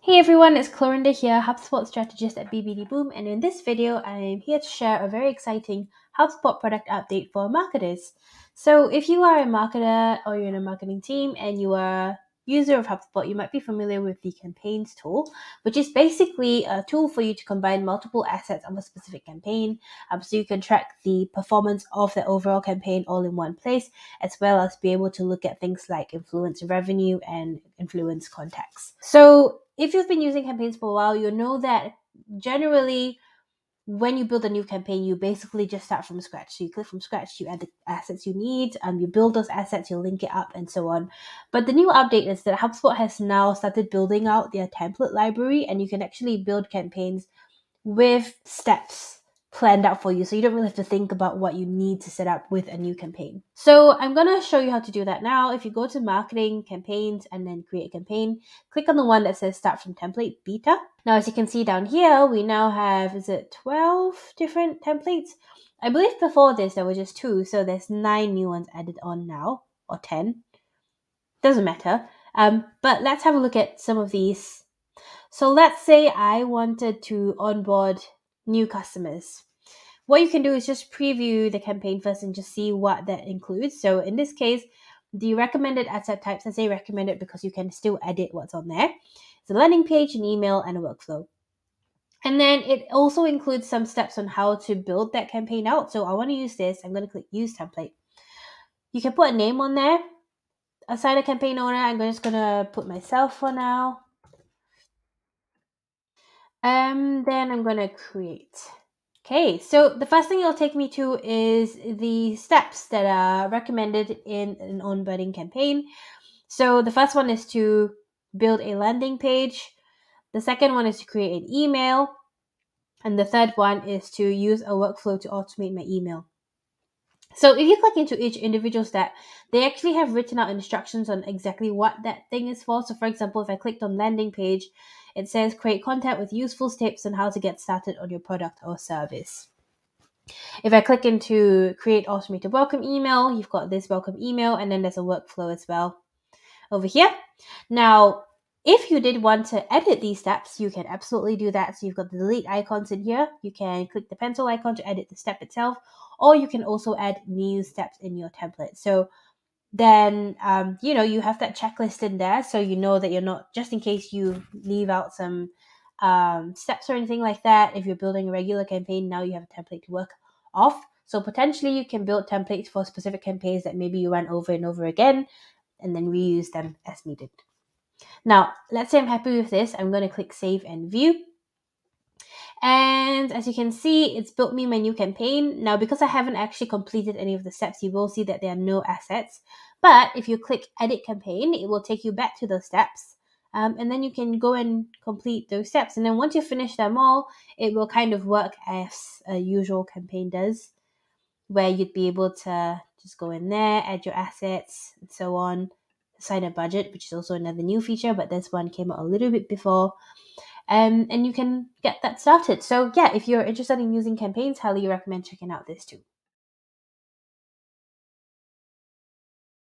Hey everyone, it's Clorinda here, HubSpot strategist at BBD Boom, and in this video, I am here to share a very exciting HubSpot product update for marketers. So if you are a marketer or you're in a marketing team and you are a user of HubSpot, you might be familiar with the campaigns tool, which is basically a tool for you to combine multiple assets of a specific campaign, so you can track the performance of the overall campaign all in one place, as well as be able to look at things like influence revenue and influence contacts. So if you've been using campaigns for a while, you'll know that generally when you build a new campaign, you basically just start from scratch. So you click from scratch, you add the assets you need, you build those assets, you link it up, and so on. But the new update is that HubSpot has now started building out their template library, and you can actually build campaigns with steps planned out for you. So you don't really have to think about what you need to set up with a new campaign. So I'm going to show you how to do that now. If you go to marketing, campaigns, and then create a campaign, click on the one that says start from template beta. Now, as you can see down here, we now have, 12 different templates? I believe before this, there were just 2. So there's 9 new ones added on now, or 10. Doesn't matter. But let's have a look at some of these. So let's say I wanted to onboard new customers. What you can do is just preview the campaign first and just see what that includes. So in this case, the recommended asset types, I say recommended because you can still edit what's on there. It's a landing page, an email, and a workflow. And then it also includes some steps on how to build that campaign out. So I want to use this. I'm going to click use template. You can put a name on there. Assign a campaign owner. I'm just going to put myself for now. Then I'm going to create. Okay, so the first thing it'll take me to is the steps that are recommended in an onboarding campaign. So the first one is to build a landing page. The second one is to create an email. And the third one is to use a workflow to automate my email. So if you click into each individual step, they actually have written out instructions on exactly what that thing is for. So for example, if I clicked on landing page, it says create content with useful tips on how to get started on your product or service. If I click into create automated welcome email, you've got this welcome email, and then there's a workflow as well over here. Now, if you did want to edit these steps, you can absolutely do that. So you've got the delete icons in here. You can click the pencil icon to edit the step itself, or you can also add new steps in your template. So then, you have that checklist in there. So you know that you're not, just in case you leave out some steps or anything like that. If you're building a regular campaign, now you have a template to work off. So potentially you can build templates for specific campaigns that maybe you run over and over again, and then reuse them as needed. Now, let's say I'm happy with this. I'm going to click Save and View. And as you can see, it's built me my new campaign. Now, because I haven't actually completed any of the steps, you will see that there are no assets. But if you click Edit Campaign, it will take you back to those steps. And then you can go and complete those steps. And then once you finish them all, it will kind of work as a usual campaign does, where you'd be able to just go in there, add your assets, and so on. Assign a budget, which is also another new feature, but this one came out a little bit before. And you can get that started. So yeah, if you're interested in using campaigns, highly recommend checking out this too.